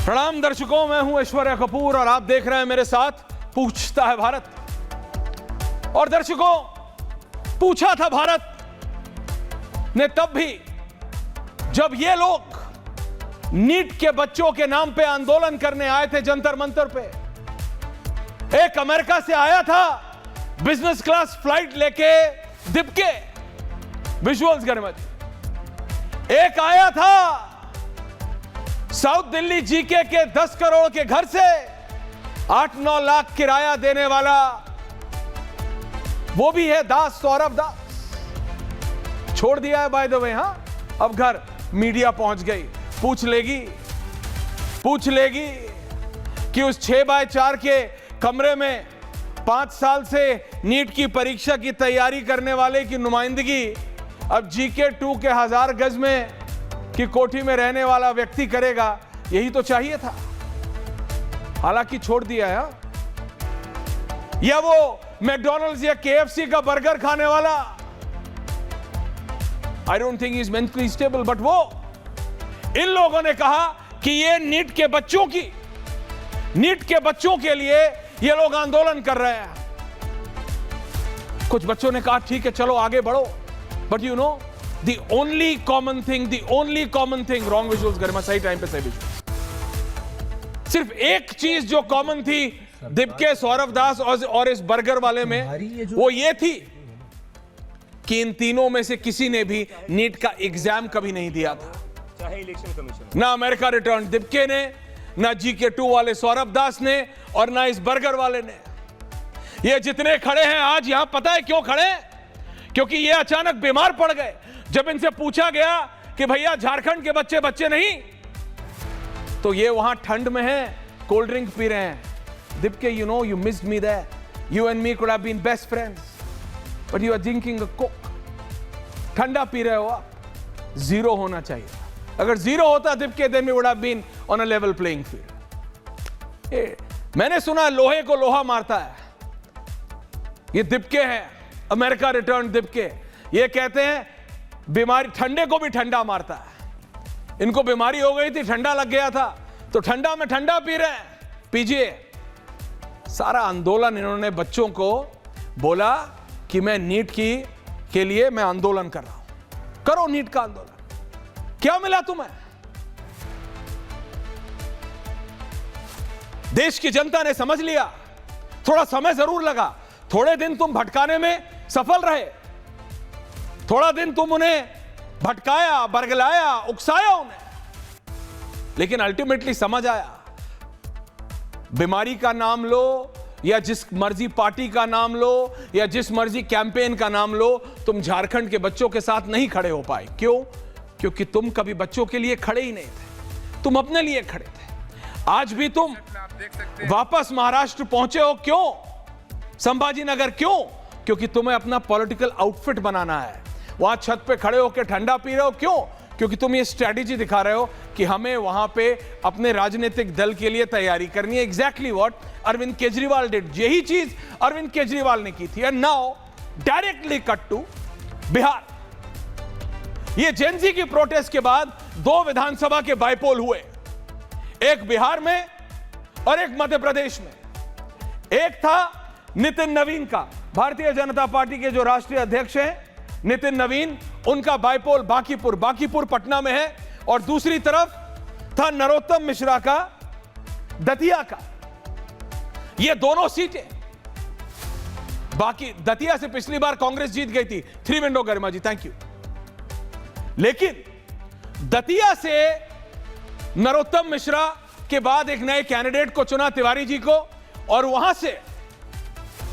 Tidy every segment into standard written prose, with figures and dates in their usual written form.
प्रणाम दर्शकों, मैं हूं ऐश्वर्या कपूर और आप देख रहे हैं मेरे साथ पूछता है भारत। और दर्शकों, पूछा था भारत ने तब भी जब ये लोग नीट के बच्चों के नाम पे आंदोलन करने आए थे जंतर मंतर पे। एक अमेरिका से आया था बिजनेस क्लास फ्लाइट लेके दिपके, विजुअल्स घर में। एक आया था साउथ दिल्ली जीके के 10 करोड़ के घर से 8-9 लाख किराया देने वाला, वो भी है दास, सौरभ दास। छोड़ दिया है बाय द वे। हां, अब घर मीडिया पहुंच गई, पूछ लेगी कि उस 6x4 के कमरे में 5 साल से नीट की परीक्षा की तैयारी करने वाले की नुमाइंदगी अब जीके 2 के 1000 गज में की कोठी में रहने वाला व्यक्ति करेगा। यही तो चाहिए था, हालांकि छोड़ दिया है। या वो मैकडॉनल्ड्स या केएफसी का बर्गर खाने वाला, I don't think he is mentally stable, but वो इन लोगों ने कहा कि ये नीट के बच्चों के लिए ये लोग आंदोलन कर रहे हैं। कुछ बच्चों ने कहा ठीक है चलो आगे बढ़ो, but you know the only common thing wrong visuals गरिमा, सही टाइम पे सही विजुअल। सिर्फ एक चीज जो कॉमन थी दिपके, सौरभ दास और इस बर्गर वाले में, वो ये थी कि इन तीनों में से किसी ने भी नीट का एग्जाम कभी नहीं दिया था। चाहे इलेक्शन कमीशन, ना अमेरिका रिटर्न दिपके ने, ना जीके 2 वाले सौरभ दास ने, और ना इस बर्गर वाले ने। ये जितने खड़े हैं आज यहां, पता है क्यों खड़े? क्योंकि ये अचानक बीमार पड़ गए। जब इनसे पूछा गया कि भैया झारखंड के बच्चे नहीं, तो ये वहां ठंड में हैं, कोल्ड ड्रिंक पी रहे हैं। दिपके, you know you missed me there, you and me could have been best friends, but you are drinking a coke. ठंडा पी रहे हो आप, 0 होना चाहिए। अगर 0 होता दिपके, then we would have been on a level playing field. मैंने सुना लोहे को लोहा मारता है, ये दिपके हैं, अमेरिका रिटर्न दिपके। ये कहते हैं बीमारी ठंडे को भी ठंडा मारता है। इनको बीमारी हो गई थी, ठंडा लग गया था, तो ठंडा में ठंडा पी रहे हैं, पीजिए। सारा आंदोलन इन्होंने बच्चों को बोला कि मैं नीट के लिए मैं आंदोलन कर रहा हूं, करो नीट का आंदोलन। क्या मिला तुम्हें? देश की जनता ने समझ लिया। थोड़ा समय जरूर लगा, थोड़े दिन तुम भटकाने में सफल रहे, थोड़ा दिन तुम उन्हें भटकाया, बरगलाया, उकसाया उन्हें, लेकिन अल्टीमेटली समझ आया। बीमारी का नाम लो या जिस मर्जी पार्टी का नाम लो या जिस मर्जी कैंपेन का नाम लो, तुम झारखंड के बच्चों के साथ नहीं खड़े हो पाए। क्यों? क्योंकि तुम कभी बच्चों के लिए खड़े ही नहीं थे, तुम अपने लिए खड़े थे। आज भी तुम वापस महाराष्ट्र पहुंचे हो, क्यों? संभाजी नगर, क्यों? क्योंकि तुम्हें अपना पॉलिटिकल आउटफिट बनाना है। वहां छत पे खड़े होकर ठंडा पी रहे हो, क्यों? क्योंकि तुम ये स्ट्रेटेजी दिखा रहे हो कि हमें वहां पे अपने राजनीतिक दल के लिए तैयारी करनी है। Exactly what Arvind Kejriwal did, यही चीज अरविंद केजरीवाल ने की थी। And now directly cut to Bihar. ये जेनजी की प्रोटेस्ट के बाद 2 विधानसभा के बाइपोल हुए, एक बिहार में और एक मध्य प्रदेश में। एक था नितिन नवीन का, भारतीय जनता पार्टी के जो राष्ट्रीय अध्यक्ष हैं नितिन नवीन, उनका बाइपोल बांकीपुर पटना में है। और दूसरी तरफ था नरोत्तम मिश्रा का दतिया का। ये दोनों सीटें, बाकी दतिया से पिछली बार कांग्रेस जीत गई थी। 3 window Garima ji, thank you. लेकिन दतिया से नरोत्तम मिश्रा के बाद एक नए कैंडिडेट को चुना, तिवारी जी को, और वहां से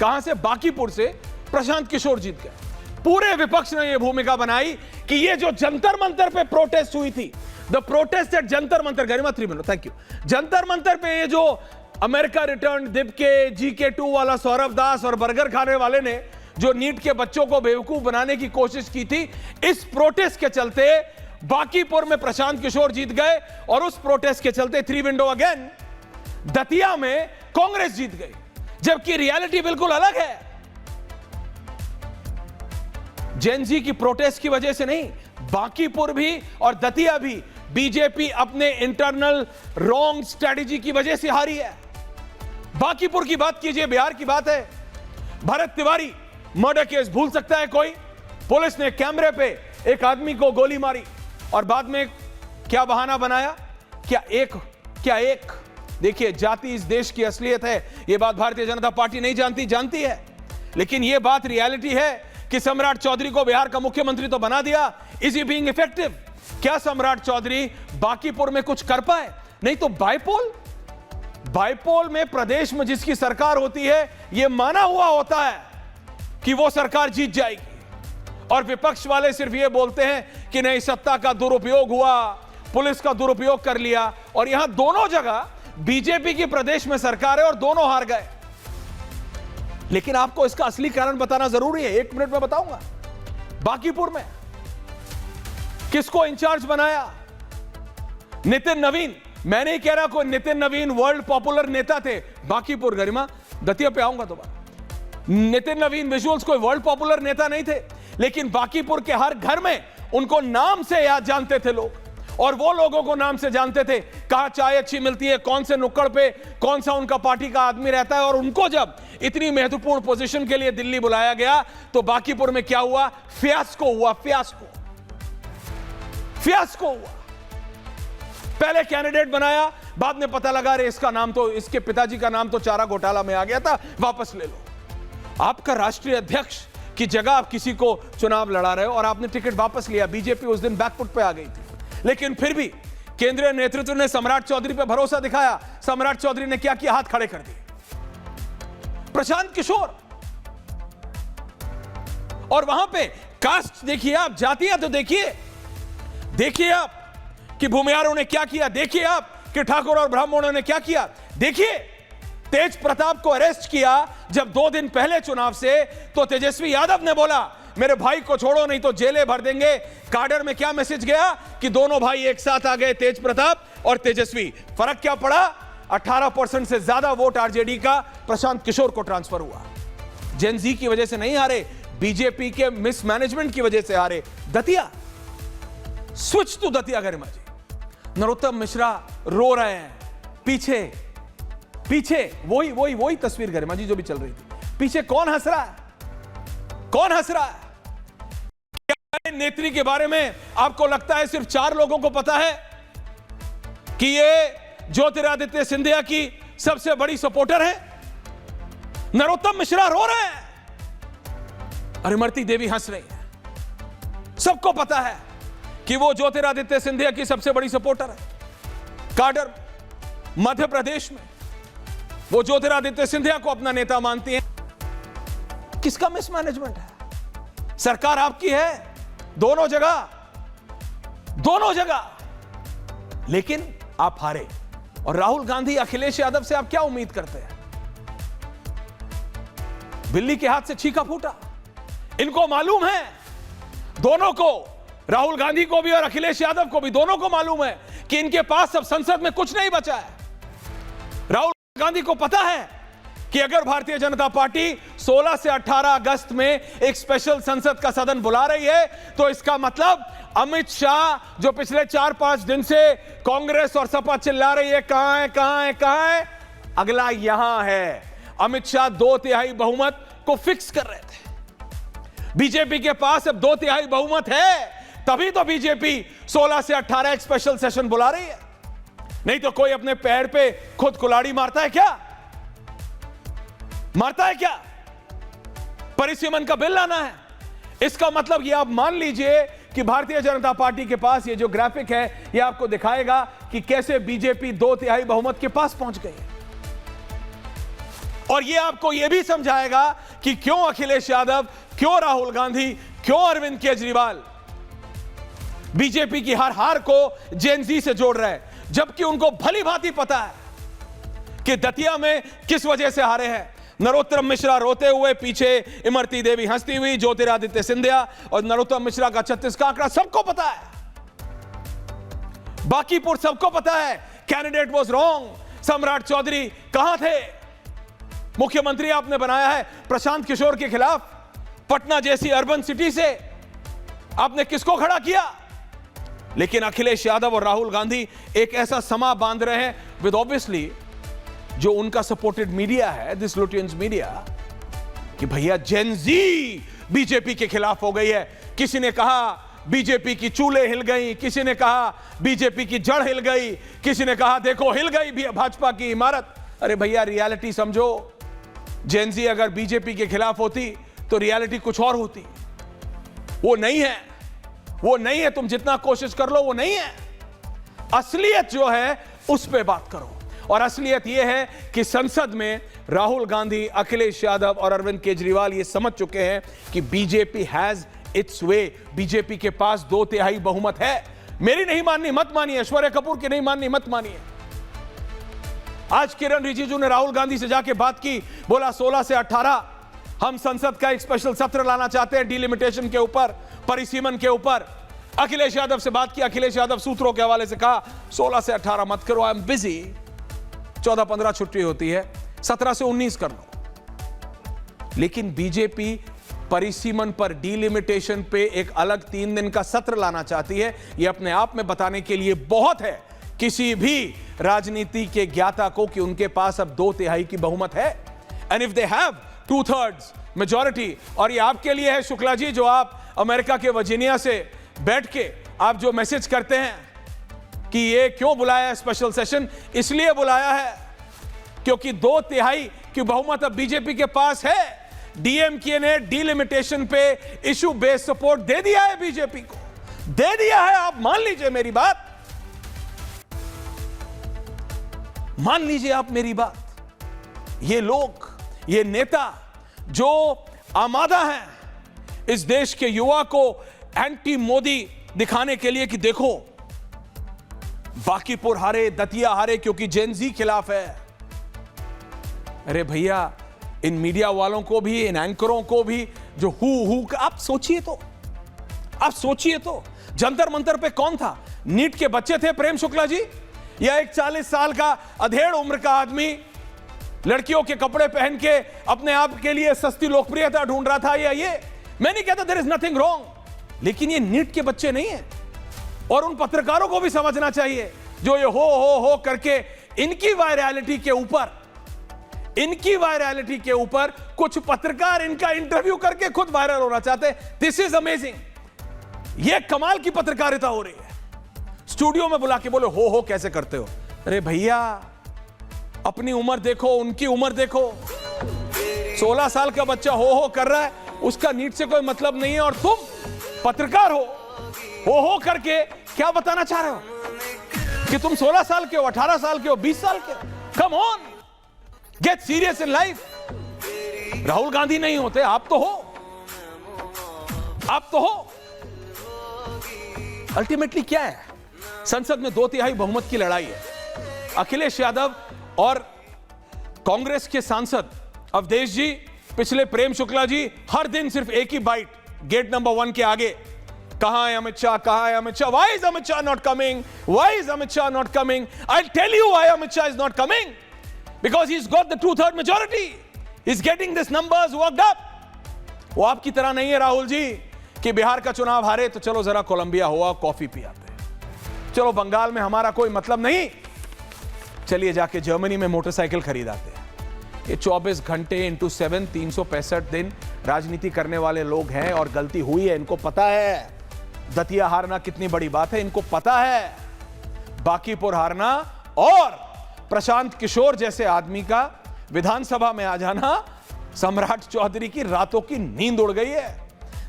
कहां से? बांकीपुर से प्रशांत किशोर जीत गए। पूरे विपक्ष ने यह भूमिका बनाई कि ये जो जंतर मंतर पे प्रोटेस्ट हुई थी, the protest at Jantar Mantar, Garima 3 minute, thank you. Jantar Mantar पे ये जो अमेरिका रिटर्न दिपके, जीके 2 वाला सौरभ दास और बर्गर खाने वाले ने जो नीट के बच्चों को बेवकूफ बनाने की कोशिश की थी, इस प्रोटेस्ट के चलते बांकीपुर में प्रशांत किशोर जीत गए, और उस प्रोटेस्ट के चलते 3 विंडो अगेन दतिया में कांग्रेस जीत गई। जबकि रियलिटी बिल्कुल अलग है। जेन जी की प्रोटेस्ट की वजह से नहीं, बांकीपुर भी और दतिया भी बीजेपी अपने इंटरनल रॉन्ग स्ट्रेटेजी की वजह से हारी है। बांकीपुर की बात कीजिए, बिहार की बात है। भरत तिवारी मर्डर केस भूल सकता है कोई? पुलिस ने कैमरे पे एक आदमी को गोली मारी और बाद में क्या बहाना बनाया? क्या एक देखिए, जाति इस देश की असलियत है। यह बात भारतीय जनता पार्टी नहीं जानती है, लेकिन यह बात रियलिटी है कि सम्राट चौधरी को बिहार का मुख्यमंत्री तो बना दिया। Is he being effective? क्या सम्राट चौधरी बांकीपुर में कुछ कर पाए? नहीं तो बाइपोल में प्रदेश में जिसकी सरकार होती है, यह माना हुआ होता है कि वो सरकार जीत जाएगी, और विपक्ष वाले सिर्फ ये बोलते हैं कि नहीं, सत्ता का दुरुपयोग हुआ, पुलिस का दुरुपयोग कर लिया। और यहां दोनों जगह बीजेपी की प्रदेश में सरकार है और दोनों हार गए। लेकिन आपको इसका असली कारण बताना जरूरी है, 1 मिनट में बताऊंगा। बांकीपुर में किसको इंचार्ज बनाया? नितिन नवीन। मैं नहीं कह रहा कोई नितिन नवीन वर्ल्ड पॉपुलर नेता थे बांकीपुर, गरिमा दतिया पे आऊंगा दोबारा। नितिन नवीन विजुअल्स कोई वर्ल्ड पॉपुलर नेता नहीं थे, लेकिन बांकीपुर के हर घर में उनको नाम से याद जानते थे लोग, और वो लोगों को नाम से जानते थे कहां चाय अच्छी मिलती है, कौन से नुक्कड़ पे कौन सा उनका पार्टी का आदमी रहता है। और उनको जब इतनी महत्वपूर्ण पोजीशन के लिए दिल्ली बुलाया गया तो बांकीपुर में क्या हुआ? फियास्को हुआ। पहले कैंडिडेट बनाया, बाद में पता लगा रे इसका नाम तो, इसके पिताजी का नाम तो चारा घोटाला में आ गया था, वापस ले लो। आपका राष्ट्रीय अध्यक्ष की जगह आप किसी को चुनाव लड़ा रहे हो और आपने टिकट वापस लिया। बीजेपी उस दिन बैकफुट पे आ गई थी, लेकिन फिर भी केंद्रीय नेतृत्व ने सम्राट चौधरी पे भरोसा दिखाया। सम्राट चौधरी ने क्या किया? हाथ खड़े कर दिए। प्रशांत किशोर, और वहां पे कास्ट देखिए आप, जातियां तो देखिए आप कि भूमियारों ने क्या किया, देखिए आप कि ठाकुर और ब्राह्मणों ने क्या किया। देखिए तेज प्रताप को अरेस्ट किया जब 2 दिन पहले चुनाव से, तो तेजस्वी यादव ने बोला मेरे भाई को छोड़ो नहीं तो जेलें भर देंगे। काडर में क्या मैसेज गया कि दोनों भाई एक साथ आ गए, तेज प्रताप और तेजस्वी। फर्क क्या पड़ा? 18% से ज्यादा वोट आरजेडी का प्रशांत किशोर को ट्रांसफर हुआ। जेन जी की वजह से नहीं हारे, बीजेपी के मिसमैनेजमेंट की वजह से हारे। दतिया, स्विच टू दतिया गरिमा जी। नरोत्तम मिश्रा रो रहे हैं, पीछे वही तस्वीर गरिमा जी जो भी चल रही थी। पीछे कौन हंस रहा है? क्या नेत्री के बारे में आपको लगता है सिर्फ 4 लोगों को पता है कि ये ज्योतिरादित्य सिंधिया की सबसे बड़ी सपोर्टर है? नरोत्तम मिश्रा रो रहे हैं, अरे इमरती देवी हंस रही है। सबको पता है कि वो ज्योतिरादित्य सिंधिया की सबसे बड़ी सपोर्टर है। काडर मध्य प्रदेश में वो ज्योतिरादित्य सिंधिया को अपना नेता मानती है। किसका मिसमैनेजमेंट है? सरकार आपकी है दोनों जगह, लेकिन आप हारे। और राहुल गांधी, अखिलेश यादव से आप क्या उम्मीद करते हैं? बिल्ली के हाथ से छीका फूटा। इनको मालूम है, दोनों को, राहुल गांधी को भी और अखिलेश यादव को भी, दोनों को मालूम है कि इनके पास अब संसद में कुछ नहीं बचा है। राहुल गांधी को पता है कि अगर भारतीय जनता पार्टी 16 से 18 अगस्त में एक स्पेशल संसद का सदन बुला रही है, तो इसका मतलब अमित शाह जो पिछले 4-5 दिन से कांग्रेस और सपा चिल्ला रही है कहां है, अगला यहां है। अमित शाह 2/3 बहुमत को फिक्स कर रहे थे। बीजेपी के पास अब 2/3 बहुमत है, तभी तो बीजेपी 16 से 18 एक स्पेशल सेशन बुला रही है। नहीं तो कोई अपने पैर पे खुद कुल्हाड़ी मारता है क्या? परिसीमन का बिल लाना है। इसका मतलब ये आप मान लीजिए कि भारतीय जनता पार्टी के पास ये जो ग्राफिक है, ये आपको दिखाएगा कि कैसे बीजेपी 2/3 बहुमत के पास पहुंच गई है। और ये आपको ये भी समझाएगा कि क्यों अखिलेश यादव, क्यों राहुल गांधी, क्यों अरविंद केजरीवाल बीजेपी की हर हार को जेन जी से जोड़ रहे हैं, जबकि उनको भली भांति पता है कि दतिया में किस वजह से हारे हैं। नरोत्तम मिश्रा रोते हुए पीछे, इमरती देवी हंसती हुई, ज्योतिरादित्य सिंधिया और नरोत्तम मिश्रा का 36 का आंकड़ा सबको पता है। बांकीपुर सबको पता है, कैंडिडेट वाज रॉन्ग। सम्राट चौधरी कहां थे? मुख्यमंत्री आपने बनाया है प्रशांत किशोर के खिलाफ। पटना जैसी अर्बन सिटी से आपने किसको खड़ा किया? लेकिन अखिलेश यादव और राहुल गांधी एक ऐसा समा बांध रहे हैं विद ऑब्वियसली जो उनका सपोर्टेड मीडिया है, दिस लुटियंस मीडिया, कि भैया जेन जी बीजेपी के खिलाफ हो गई है। किसी ने कहा बीजेपी की चूल्हे हिल गई, किसी ने कहा बीजेपी की जड़ हिल गई, किसी ने कहा देखो हिल गई भी भाजपा की इमारत। अरे भैया रियलिटी समझो, जेन जी अगर बीजेपी के खिलाफ होती तो रियलिटी कुछ और होती। वो नहीं है, वो नहीं है, तुम जितना कोशिश कर लो वो नहीं है। असलियत जो है उस पे बात करो, और असलियत यह है कि संसद में राहुल गांधी, अखिलेश यादव और अरविंद केजरीवाल ये समझ चुके हैं कि BJP has its way. BJP के पास 2/3 बहुमत है। मेरी नहीं माननी मत मानिए, ऐश्वर्या कपूर की नहीं माननी मत मानिए। आज किरण रिजिजू ने राहुल गांधी से जाके बात की, बोला 16 से 18 हम संसद का एक स्पेशल सत्र लाना चाहते हैं डिलिमिटेशन के ऊपर, परिसीमन के ऊपर। अखिलेश यादव से बात की, अखिलेश यादव सूत्रों के हवाले से कहा 16 से 18 मत करो, आई एम बिजी, 14-15 छुट्टी होती है, 17 से 19 कर लो। लेकिन बीजेपी परिसीमन पर, डिलिमिटेशन पे एक अलग 3 दिन का सत्र लाना चाहती है। यह अपने आप में बताने के लिए बहुत है किसी भी राजनीति के ज्ञाता को कि उनके पास अब 2/3 की बहुमत है। And if they have 2/3 majority, और ये आपके लिए है शुक्ला जी, जो आप अमेरिका के वर्जीनिया से बैठ के आप जो मैसेज करते हैं कि ये क्यों बुलाया है स्पेशल सेशन, इसलिए बुलाया है क्योंकि 2/3 की बहुमत अब बीजेपी के पास है। डीएमके ने डिलिमिटेशन पे इशू बेस्ड सपोर्ट दे दिया है, बीजेपी को दे दिया है। आप मान लीजिए मेरी बात, मान लीजिए आप मेरी बात। ये लोग, ये नेता जो आमादा हैं इस देश के युवा को एंटी मोदी दिखाने के लिए कि देखो बांकीपुर हारे, दतिया हारे क्योंकि जेन जी खिलाफ है। अरे भैया, इन मीडिया वालों को भी, इन एंकरों को भी जो हु आप सोचिए तो, आप सोचिए तो, जंतर मंतर पे कौन था? नीट के बच्चे थे प्रेम शुक्ला जी, या एक 40 साल का अधेड़ उम्र का आदमी लड़कियों के कपड़े पहन के अपने आप के लिए सस्ती लोकप्रियता ढूंढ रहा था? या ये, मैं नहीं कहता देयर इज नथिंग रॉन्ग, लेकिन ये नीट के बच्चे नहीं है। और उन पत्रकारों को भी समझना चाहिए जो ये हो करके इनकी वायरलिटी के ऊपर कुछ पत्रकार इनका इंटरव्यू करके खुद वायरल होना चाहते हैं। दिस इज अमेजिंग, ये कमाल की पत्रकारिता हो रही है। स्टूडियो में बुला के बोले हो कैसे करते हो? अरे भैया, अपनी उम्र देखो, उनकी उम्र देखो। 16 साल का बच्चा हो कर रहा है, उसका नीट से कोई मतलब नहीं है, और तुम पत्रकार हो करके क्या बताना चाह रहे हो कि तुम 16 साल के हो, 18 साल के हो, 20 साल के हो? Come on, get serious in life. Rahul Gandhi नहीं होते, आप तो हो, आप तो हो। अल्टीमेटली क्या है? संसद में 2/3 बहुमत की लड़ाई है। अखिलेश यादव और कांग्रेस के सांसद अवधेश जी, पिछले प्रेम शुक्ला जी, हर दिन सिर्फ एक ही बाइट गेट नंबर 1 के आगे, कहां है अमित शाह, कहां है Amit Shah, why is Amit Shah not coming, why is Amit Shah not coming? I will tell you why Amit Shah is not coming, because he is got the 2/3 majority, he is getting this numbers worked up. वो आपकी तरह नहीं है राहुल जी कि बिहार का चुनाव हारे तो चलो जरा कोलंबिया हुआ कॉफी पियाते, चलो बंगाल में हमारा कोई मतलब नहीं, चलिए जाके जर्मनी में मोटरसाइकिल खरीदाते हैं। ये 24 घंटे इंटू 7, 365 दिन राजनीति करने वाले लोग हैं, और गलती हुई है, इनको पता है। दतिया हारना कितनी बड़ी बात है, इनको पता है। बांकीपुर हारना और प्रशांत किशोर जैसे आदमी का विधानसभा में आ जाना, सम्राट चौधरी की रातों की नींद उड़ गई है।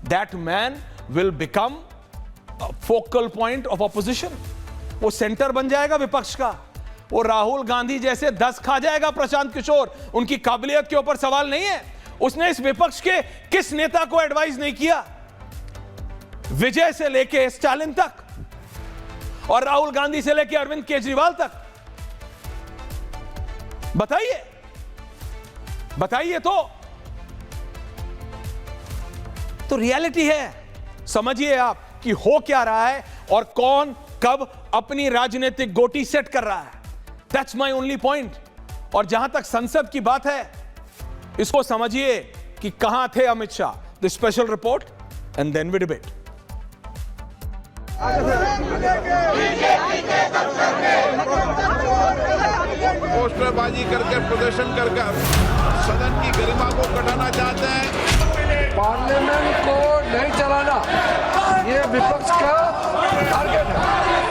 That man will become focal point of opposition, वो सेंटर बन जाएगा विपक्ष का। वो राहुल गांधी जैसे 10 खा जाएगा प्रशांत किशोर, उनकी काबिलियत के ऊपर सवाल नहीं है। उसने इस विपक्ष के किस नेता को एडवाइस नहीं किया, विजय से लेके स्टालिन तक, और राहुल गांधी से लेके अरविंद केजरीवाल तक। बताइए, बताइए तो रियलिटी है। समझिए आप कि हो क्या रहा है और कौन कब अपनी राजनीतिक गोटी सेट कर रहा है। That's my only point. और जहां तक संसद की बात है, इसको समझिए कि कहां थे Amit Shah. The special report and then we debate. पोस्टरबाजी करके प्रदर्शन कर सदन की गरिमा को घटाना चाहते हैं। पार्लियामेंट को नहीं चलाना ये विपक्ष का टारगेट है।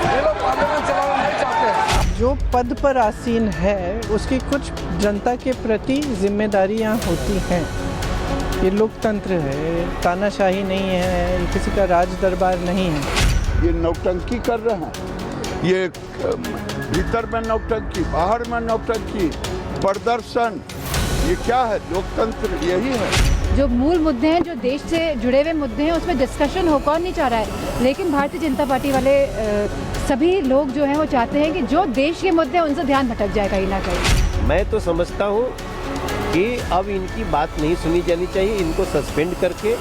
ये लोग पार्लियामेंट चलाना नहीं चाहते। जो पद पर आसीन है उसकी कुछ जनता के प्रति जिम्मेदारियां होती हैं। ये लोकतंत्र है, तानाशाही नहीं है, किसी का राज दरबार नहीं है। ये नौटंकी कर रहे हैं, ये भीतर में नौटंकी, बाहर में नौटंकी, प्रदर्शन, ये क्या है? लोकतंत्र यही है। जो मूल मुद्दे हैं, जो देश से जुड़े हुए मुद्दे हैं, उसमें डिस्कशन हो कौन नहीं चाह रहा है। लेकिन भारतीय जनता पार्टी वाले सभी लोग जो हैं वो चाहते हैं कि जो देश के मुद्दे हैं उनसे ध्यान भटक जाए कहीं ना कहीं। मैं तो समझता हूँ कि अब इनकी बात नहीं सुनी जानी चाहिए, इनको सस्पेंड करके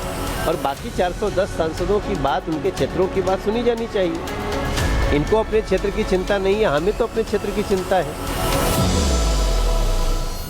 और बाकी 410 सांसदों की बात, उनके क्षेत्रों की बात सुनी जानी चाहिए। इनको अपने क्षेत्र की चिंता नहीं है, हमें तो अपने क्षेत्र की चिंता है।